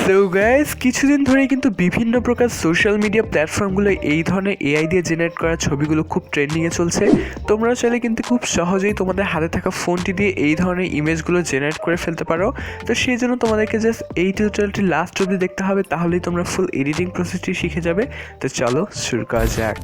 So guys, কিছুদিন ধরেই কিন্তু বিভিন্ন প্রকার সোশ্যাল মিডিয়া প্ল্যাটফর্মগুলো এই ধরনের এআই দিয়ে জেনারেট করা ছবিগুলো খুব ট্রেন্ডিংয়ে চলছে। তোমরা চাইলে কিন্তু খুব সহজেই তোমাদের হাতে থাকা ফোনটি দিয়ে এই ধরনের ইমেজগুলো জেনারেট করে ফেলতে পারো। তো সেই জন্য তোমাদেরকে জাস্ট এই টিউটোরিয়ালটি লাস্ট অবধি দেখতে হবে, তাহলেই তোমরা ফুল এডিটিং প্রসেসটি শিখে যাবে। তো চলো শুরু করা যাক।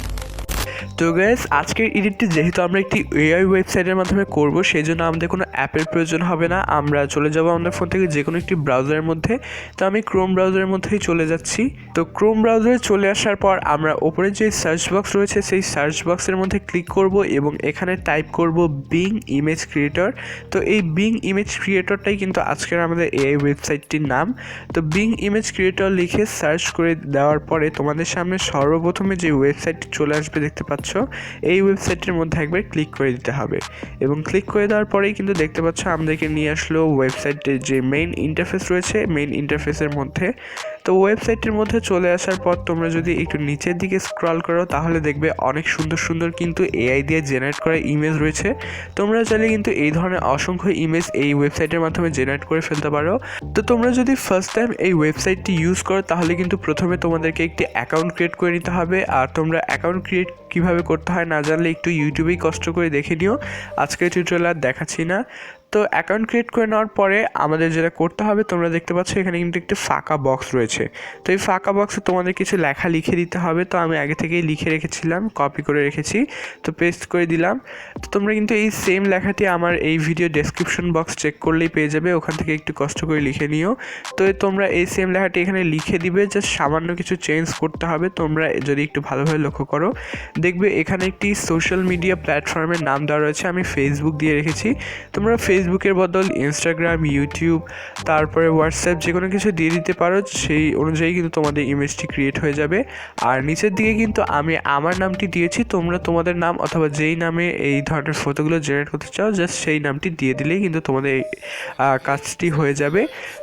তো গাইস, আজকের এডিটটি যেহেতু আমরা একটি এআই ওয়েবসাইটের মাধ্যমে করব, সেই জন্য আমাদের কোনো অ্যাপের প্রয়োজন হবে না। আমরা চলে যাব আমাদের ফোন থেকে যে কোনো একটি ব্রাউজারের মধ্যে। তো আমি ক্রোম ব্রাউজারের মধ্যেই চলে যাচ্ছি। তো ক্রোম ব্রাউজারে চলে আসার পর আমরা ওপরে যে সার্চ বক্স রয়েছে সেই সার্চ বক্সের মধ্যে ক্লিক করব এবং এখানে টাইপ করব বিং ইমেজ ক্রিয়েটর। তো এই বিং ইমেজ ক্রিয়েটরটাই কিন্তু আজকের আমাদের এআই ওয়েবসাইটটির নাম। তো বিং ইমেজ ক্রিয়েটর লিখে সার্চ করে দেওয়ার পরে তোমাদের সামনে সর্বপ্রথমে যে ওয়েবসাইটটি চলে আসবে দেখতে পাচ্ছ, এই ওয়েবসাইটের মধ্যে একবার ক্লিক করে দিতে হবে এবং ক্লিক করে দেওয়ার পরেই কিন্তু দেখতে পাচ্ছ আমাদেরকে নিয়ে আসলো ওয়েবসাইটের যে মেইন ইন্টারফেস রয়েছে, মেইন ইন্টারফেসের মধ্যে। তো ওয়েবসাইটের মধ্যে চলে আসার পর তোমরা যদি একটু নিচের দিকে স্ক্রল করো তাহলে দেখবে অনেক সুন্দর সুন্দর কিন্তু এআই দিয়ে জেনারেট করা ইমেজ রয়েছে। তোমরা চাইলে কিন্তু এই ধরনের অসংখ্য ইমেজ এই ওয়েবসাইটের মাধ্যমে জেনারেট করে ফেলতে পারো। তো তোমরা যদি ফার্স্ট টাইম এই ওয়েবসাইটটি ইউজ করো তাহলে কিন্তু প্রথমে তোমাদেরকে একটি অ্যাকাউন্ট ক্রিয়েট করে নিতে হবে। আর তোমরা অ্যাকাউন্ট ক্রিয়েট কীভাবে করতে হয় না জানলে একটু ইউটিউবেই কষ্ট করে দেখে নিও, আজকে টিউটোরিয়াল আর দেখাচ্ছি না। তো অ্যাকাউন্ট ক্রিয়েট করে নেওয়ার পরে আমাদের যেটা করতে হবে, তোমরা দেখতে পাচ্ছ এখানে কিন্তু একটি ফাঁকা বক্স রয়েছে। তো এই ফাঁকা বক্সে তোমাদের কিছু লেখা লিখে দিতে হবে। তো আমি আগে থেকেই লিখে রেখেছিলাম, কপি করে রেখেছি, তো পেস্ট করে দিলাম। তো তোমরা কিন্তু এই সেম লেখাটি আমার এই ভিডিও ডেসক্রিপশন বক্স চেক করলেই পেয়ে যাবে, ওখান থেকে একটু কষ্ট করে লিখে নিও। তো তোমরা এই সেম লেখাটি এখানে লিখে দিবে, জাস্ট সামান্য কিছু চেঞ্জ করতে হবে। তোমরা যদি একটু ভালোভাবে লক্ষ্য করো দেখবে এখানে একটি সোশ্যাল মিডিয়া প্ল্যাটফর্মের নাম দেওয়া রয়েছে, আমি ফেসবুক দিয়ে রেখেছি। তোমরা ফেসবুকের বদল ইনস্টাগ্রাম, ইউটিউব, তারপরে হোয়াটসঅ্যাপ যে কোনো কিছু দিয়ে দিতে পারো, সেই অনুযায়ী কিন্তু তোমাদের ইমেজটি ক্রিয়েট হয়ে যাবে। আর নিচের দিকে কিন্তু আমি আমার নামটি দিয়েছি, তোমরা তোমাদের নাম অথবা যেই নামে এই ধরনের ফটোগুলো জেনারেট করতে চাও জাস্ট সেই নামটি দিয়ে দিলেই কিন্তু তোমাদের এই কাজটি হয়ে যাবে।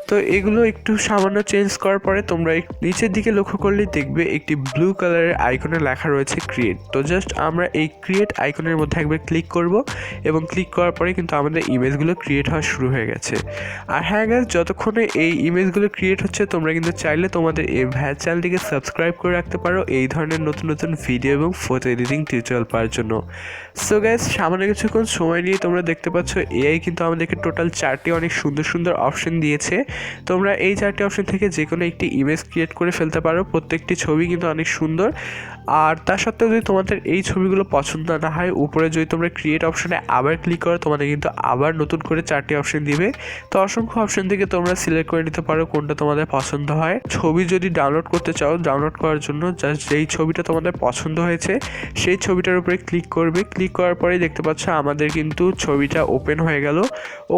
তো এগুলো একটু সামান্য চেঞ্জ করার পরে তোমরা নিচের দিকে লক্ষ্য করলেই দেখবে একটি ব্লু কালারের আইকনে লেখা রয়েছে ক্রিয়েট। তো জাস্ট আমরা এই ক্রিয়েট আইকনের মধ্যে একবার ক্লিক করব এবং ক্লিক করার পরে কিন্তু আমাদের ইমেজগুলো ক্রিয়েট হওয়া শুরু হয়ে গেছে। আর হ্যাঁ গাইস, যতক্ষণে এই ইমেজগুলো ক্রিয়েট হচ্ছে তোমরা কিন্তু চাইলে তোমাদের এই চ্যানেলটিকে সাবস্ক্রাইব করে রাখতে পারো এই ধরনের নতুন নতুন ভিডিও এবং ফটো এডিটিং টিউটোরিয়াল পাওয়ার জন্য। সো গাইস, সামান্য কিছুক্ষণ সময় নিয়ে তোমরা দেখতে পাচ্ছ এআই কিন্তু আমাদেরকে টোটাল 4টি অনেক সুন্দর সুন্দর অপশন দিয়েছে। তোমরা এই 4টি অপশন থেকে যে কোনো একটি ইমেজ ক্রিয়েট করে ফেলতে পারো। প্রত্যেকটি ছবি কিন্তু অনেক সুন্দর। আর তা সত্ত্বেও যদি তোমাদের এই ছবিগুলো পছন্দ না হয়, উপরে যদি তোমরা ক্রিয়েট অপশনে আবার ক্লিক করো তোমাদের কিন্তু আবার নতুন করে 4টি অপশন দিবে। তো অসংখ্য অপশন থেকে তোমরা সিলেক্ট করে নিতে পারো কোনটা তোমাদের পছন্দ হয়। ছবি যদি ডাউনলোড করতে চাও, ডাউনলোড করার জন্য জাস্ট যেই ছবিটা তোমাদের পছন্দ হয়েছে সেই ছবিটার উপরে ক্লিক করবে। ক্লিক করার পরেই দেখতে পাচ্ছ আমাদের কিন্তু ছবিটা ওপেন হয়ে গেল।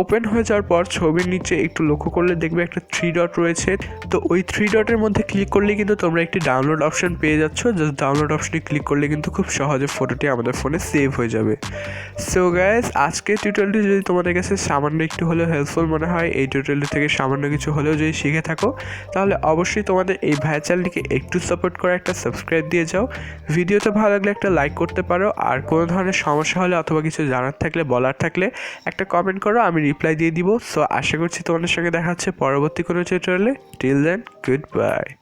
ওপেন হয়ে যাওয়ার পর ছবির নিচে একটু লক্ষ্য করলে দেখবে একটা 3 ডট রয়েছে। তো ওই 3 ডটের মধ্যে ক্লিক করলে কিন্তু তোমরা একটি ডাউনলোড অপশন পেয়ে যাচ্ছ। জাস্ট ডাউনলোড অপশনে ক্লিক করলে কিন্তু খুব সহজে ফটোটি আমাদের ফোনে সেভ হয়ে যাবে। সো গাইস, আজকের টিউটোরিয়ালটি যদি তোমাদের কাছে সামান্য একটু হলেও হেল্পফুল মনে হয়, এই টিউটোরিয়ালটি থেকে সামান্য কিছু হলেও যদি শিখে থাকো, তাহলে অবশ্যই তোমাদের এই ভাইয়া চ্যানেলটিকে একটু সাপোর্ট করে একটা সাবস্ক্রাইব দিয়ে যাও। ভিডিওতে ভালো লাগলে একটা লাইক করতে পারো। আর কোনো ধরনের সমস্যা হলে অথবা কিছু জানার থাকলে, বলার থাকলে একটা কমেন্ট করো, আমি রিপ্লাই দিয়ে দিব। সো আশা করছি তোমাদের সঙ্গে দেখা হচ্ছে পরবর্তী কোনো টিউটোরিয়ালে। Till then, good by.